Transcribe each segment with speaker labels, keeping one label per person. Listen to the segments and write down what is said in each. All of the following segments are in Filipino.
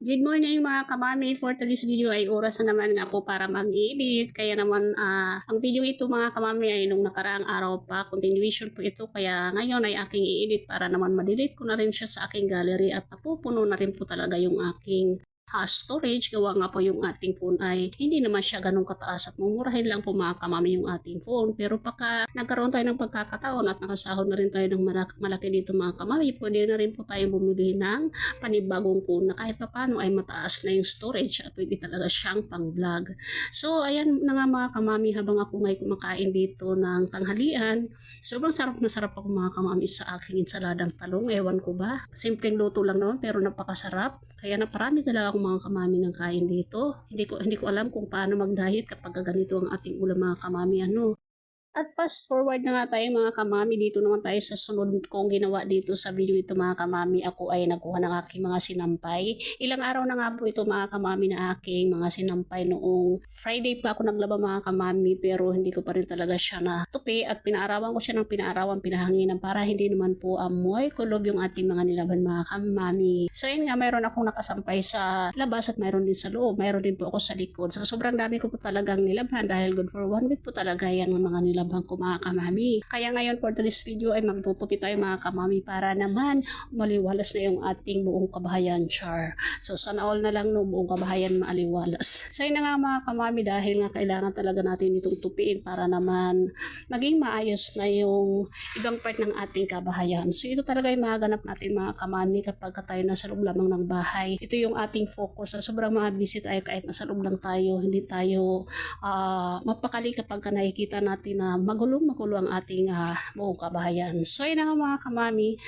Speaker 1: Good morning mga kamami. For today's video ay oras na naman nga po para mag-edit. Kaya naman ang video ito mga kamami ay nung nakaraang araw pa. Continuation po ito. Kaya ngayon ay aking i-edit para naman ma-delete ko na rin siya sa aking gallery at napupuno na rin po talaga yung aking storage. Gawa nga po yung ating phone ay hindi naman siya ganun kataas at mumurahin lang po mga kamami yung ating phone. Pero pagka nagkaroon tayo ng pagkakataon at nakasahod na rin tayo ng malaki dito mga kamami, pwede na rin po tayo bumili ng panibagong phone na kahit pa paano ay mataas na yung storage at pwede talaga siyang pang vlog. So ayan na nga mga kamami, habang ako ngay kumakain dito ng tanghalian, sobrang sarap na sarap ako mga kamami sa aking ensaladang talong. Ewan ko ba, simpleng luto lang naman pero napakasarap. Kaya naparami talaga akong mga kamami ng kain dito. Hindi ko alam kung paano mag-diet kapag ganito ang ating ulam mga kamami. At fast forward na nga tayo mga kamami, dito naman tayo sa sunod kong ginawa dito sa video ito mga kamami. Ako ay nagkuha ng aking mga sinampay. Ilang araw na nga po ito mga kamami na aking mga sinampay. Noong Friday pa ako naglaba mga kamami, pero hindi ko pa rin talaga siya natupi at pinaarawan ko siya ng pinahanginan para hindi naman po amoy kulob yung ating mga nilaban mga kamami. So yun nga, mayroon akong nakasampay sa labas at mayroon din sa loob. Mayroon din po ako sa likod. So sobrang dami ko po talagang nilaban dahil good for 1 week po talaga yan ng mga nilaban ko mga kamami. Kaya ngayon for today's video ay magtutupi tayo mga kamami para naman maliwalas na yung ating buong kabahayan char. So sana all na lang no, buong kabahayan maaliwalas. So yun na nga mga kamami, dahil nga kailangan talaga natin itong tupiin para naman maging maayos na yung ibang part ng ating kabahayan. So ito talaga yung maganap natin mga kamami kapag tayo nasa loob lamang ng bahay. Ito yung ating focus. So, sobrang mga busy tayo kahit nasa loob lang tayo. Hindi tayo mapakali kapag nakikita natin na magulo ang ating buong kabahayan. So yun nga mga kamami,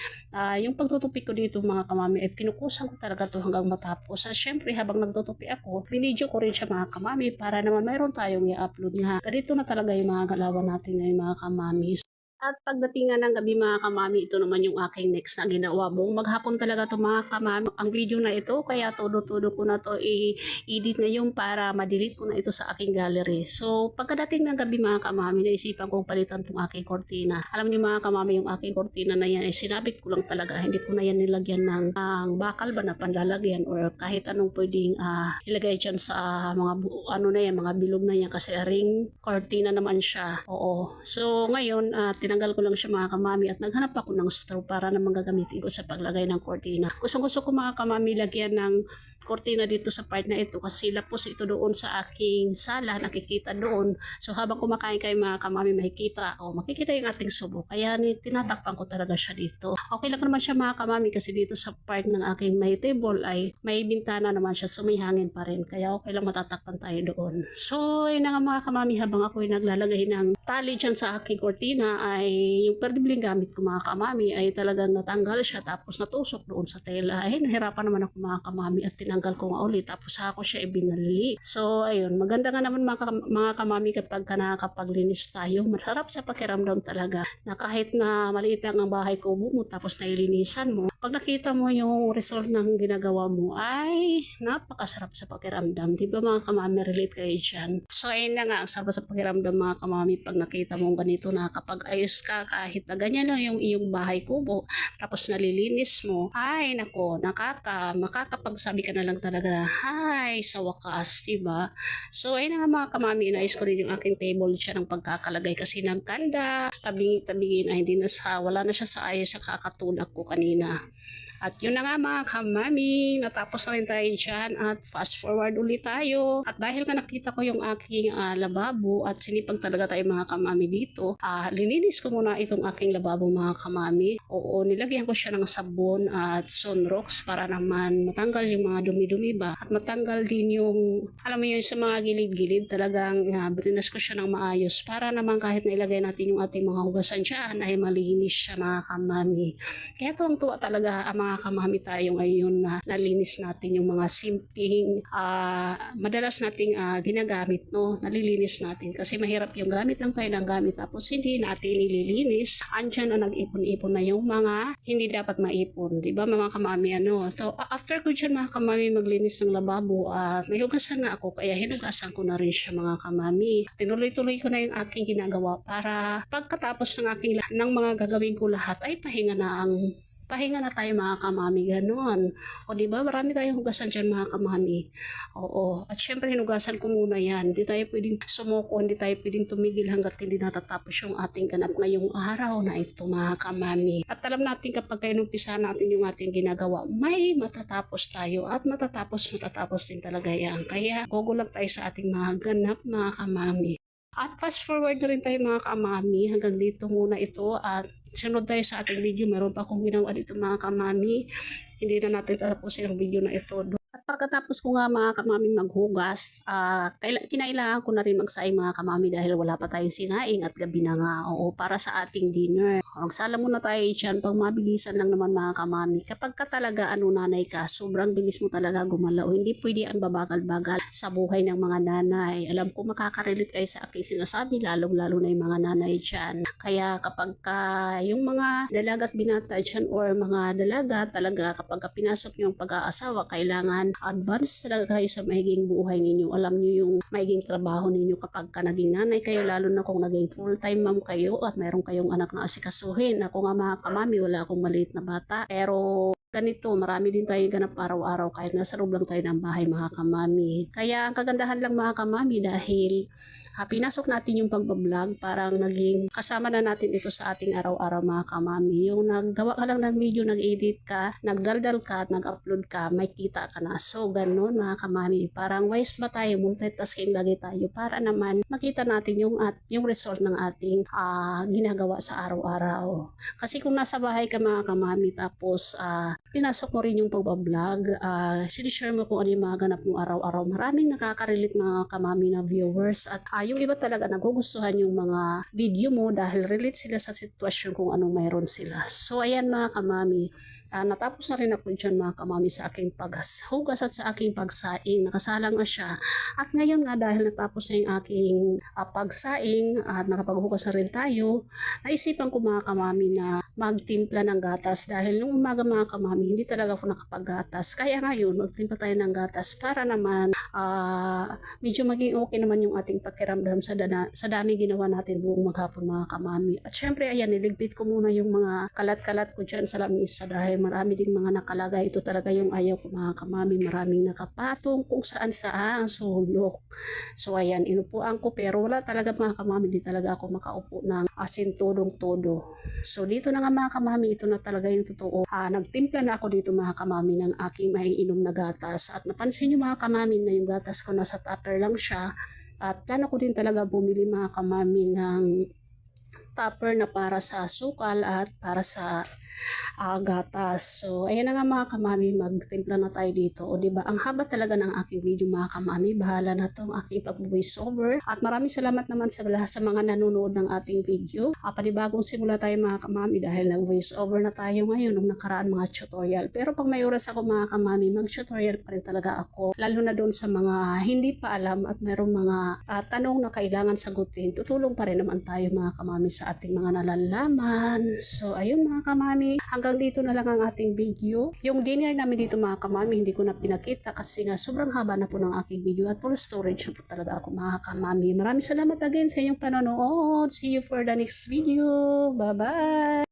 Speaker 1: yung pagtutupi ko dito mga kamami ay pinukusan ko talaga to hanggang matapos. Syempre habang nagtutupi ako, binidyo ko rin siya mga kamami para naman mayroon tayong i-upload nga. Ganito na talaga yung mga galawan natin ngayon mga kamami. At pagdating nga ng gabi mga kamami, ito naman yung aking next na ginawa. Buong maghapon talaga to mga kamami ang video na ito, kaya todo-todo ko na to i-edit ngayon para ma-delete ko na ito sa aking gallery. So pagkadating ng gabi mga kamami, naisipan kong palitan tong aking kortina. Alam niyo mga kamami, yung aking kortina na yan ay sinabit ko lang talaga. Hindi ko na yan nilagyan ng bakal ba na panlalagyan or kahit anong pwedeng ilagay dyan sa mga mga bilog na yan kasi ring kortina naman siya. Oo. So ngayon, tinanggal ko lang siya mga kamami at naghanap ako ng straw para naman gagamitin ko sa paglagay ng kortina. Gusto ko mga kamami lagyan ng kortina dito sa part na ito kasi lapos ito doon sa aking sala, nakikita doon. So habang kumakain kayo mga kamami, makikita yung ating subo. Kaya tinatakpan ko talaga siya dito. Okay lang naman siya mga kamami kasi dito sa part ng aking may table ay may bintana naman siya, so may hangin pa rin. Kaya okay lang matatakpan tayo doon. So yun na nga mga kamami, habang ako ay naglalagay ng tali dyan sa aking kortina ay yung perdibling gamit ko mga kamami ay talagang natanggal siya tapos natusok doon sa tela. Ay nahirapan naman ako mga kamami at tinanggal ko nga ulit tapos ako siya ibinali. So ayun, maganda nga naman mga kamami kapag nakakapaglinis tayo. Masarap sa pakiramdam talaga na kahit na maliit lang ang bahay kubo mo tapos nailinisan mo, pag nakita mo yung result ng ginagawa mo ay napakasarap sa pakiramdam. Diba mga kamami, relate kayo dyan? So ayun na nga, ang sarap sa pakiramdam mga kamami pag nakita mo ganito na kapag ayos ka kahit na ganyan lang yung iyong bahay kubo tapos nalilinis mo, ay nako, makakapagsabi ka na lang talaga na hi sa wakas, diba? So ayun na nga mga kamami, inayos ko rin yung aking table siya ng pagkakalagay kasi nagkanda, tabingin ay wala na siya sa ayos sa kakatulak ko kanina. At yun na nga mga kamami, natapos na rin tayo dyan at fast forward ulit tayo. At dahil nga nakita ko yung aking lababo at sinipag talaga tayo mga kamami dito, lininis ko muna itong aking lababo mga kamami. Oo, nilagyan ko siya ng sabon at sunrox para naman matanggal yung mga dumi-dumi ba at matanggal din yung, alam mo yun, sa mga gilid-gilid talagang brinas ko siya ng maayos para naman kahit nailagay natin yung ating mga hugasan dyan ay malinis siya mga kamami. Kaya tuwang-tuwa talaga ang mga kamami tayo ngayon na nalinis natin yung mga simpleng madalas nating ginagamit, no? Nalilinis natin kasi mahirap yung gamit lang tayo ng gamit tapos hindi natin nililinis. Andyan na nag-ipon-ipon na yung mga hindi dapat maipon, di ba mga kamami? So after ko dyan mga kamami maglinis ng lababo at nahihugasan na ako, kaya hinugasan ko na rin siya mga kamami. Tinuloy-tuloy ko na yung aking ginagawa para pagkatapos ng mga gagawin ko lahat ay pahinga na ang pahinga na tayo mga kamami, ganon. O di ba marami tayong hugasan dyan mga kamami. Oo, at syempre hinugasan ko muna yan. Hindi tayo pwedeng sumuko, hindi tayo pwedeng tumigil hanggat hindi natatapos yung ating ganap ngayong araw na ito mga kamami. At alam natin kapag kayo numpisa natin yung ating ginagawa, may matatapos tayo at matatapos din talaga yan. Kaya gugulang tayo sa ating mga ganap mga kamami. At fast forward na rin tayo mga kamami, hanggang dito muna ito at sunod tayo sa ating video. Meron pa akong ginawa dito mga kamami. Hindi na natin tatapusin ang video na ito. At pagkatapos ko nga mga kamami maghugas, kinailangan ko na rin magsaing mga kamami dahil wala pa tayong sinaing at gabi na nga. Oo, para sa ating dinner. Magsala muna tayo dyan pang mabilisan lang naman mga kamami. Kapag ka talaga nanay ka, sobrang bilis mo talaga gumalaw. Hindi pwede ang babagal-bagal sa buhay ng mga nanay. Alam ko makakarelate kayo sa aking sinasabi, lalong-lalo na yung mga nanay dyan. Kaya kapag ka yung mga dalaga at binata dyan or mga dalaga talaga kapag ka pinasok yung pag-aasawa, kailangan advance talaga kayo sa maiging buhay ninyo. Alam nyo yung maiging trabaho ninyo kapag ka naging nanay kayo, lalo na kung naging full-time mom kayo at mayroon kayong anak na asikasuhin. Ako nga mga kamami, wala akong maliit na bata. Pero ganito, marami din tayong ganap araw-araw kahit nasa loob lang tayo ng bahay mga kamami. Kaya ang kagandahan lang mga kamami dahil pinasok natin yung pagbablog, parang naging kasama na natin ito sa ating araw-araw mga kamami. Yung naggawa ka lang ng video, nag-edit ka, nagdaldal ka at nag-upload ka, may kita ka na. So ganun mga kamami, parang wise ba tayo, multitasking lagi tayo para naman makita natin yung result ng ating ginagawa sa araw-araw. Kasi kung nasa bahay ka mga kamami tapos pinasok mo rin yung pagbablog, sinishare mo kung ano yung mga ganap mo araw-araw. Maraming nakaka-relate mga kamami na viewers at yung iba talaga nagugustuhan yung mga video mo dahil relate sila sa sitwasyon kung anong mayroon sila. So ayan mga kamami, natapos na rin ako dyan mga kamami sa aking paghugas at sa aking pagsaing. Nakasalang na siya. At ngayon nga dahil natapos na yung aking pagsaing at nakapaghugas na rin tayo, naisipan ko mga kamami na magtimpla ng gatas dahil nung umaga mga kamami hindi talaga ako nakapaggatas. Kaya ngayon magtimpla tayo ng gatas para naman medyo maging okay naman yung ating pakiramdam sa dami ginawa natin buong maghapon mga kamami. At syempre ayan, niligpit ko muna yung mga kalat-kalat ko dyan sa lamisa dahil marami din mga nakalagay. Ito talaga yung ayaw ko mga kamami, maraming nakapatong kung saan-saan sulok. So ayan, inupuan ko pero wala talaga mga kamami, di talaga ako makaupo ng asintudong-todo. So dito na nga mga kamami, ito na talaga yung totoo. Nagtimpla na ako dito mga kamami ng aking maiinom na gatas at napansin nyo mga kamami na yung gatas ko nasa tupper lang siya at plano ko din talaga bumili mga kamami ng tupper na para sa sukal at para sa gatas. So, ayan na nga mga kamami, magtimpla na tayo dito. O diba, ang haba talaga ng aking video mga kamami. Bahala na to ang aking pag-voice over. At maraming salamat naman sa mga nanonood ng ating video. Panibagong simula tayo mga kamami dahil nag-voice over na tayo ngayon nung nakaraan mga tutorial. Pero pag may oras ako mga kamami, mag-tutorial pa rin talaga ako. Lalo na doon sa mga hindi pa alam at mayroong mga tanong na kailangan sagutin. Tutulong pa rin naman tayo mga kamami sa ating mga nalalaman. So, ayun mga kamami. Hanggang dito na lang ang ating video. Yung dinner namin dito mga kamami, hindi ko na pinakita kasi nga sobrang haba na po ng aking video at full storage na po talaga ako mga kamami. Maraming salamat again sa inyong panonood. See you for the next video. Bye-bye!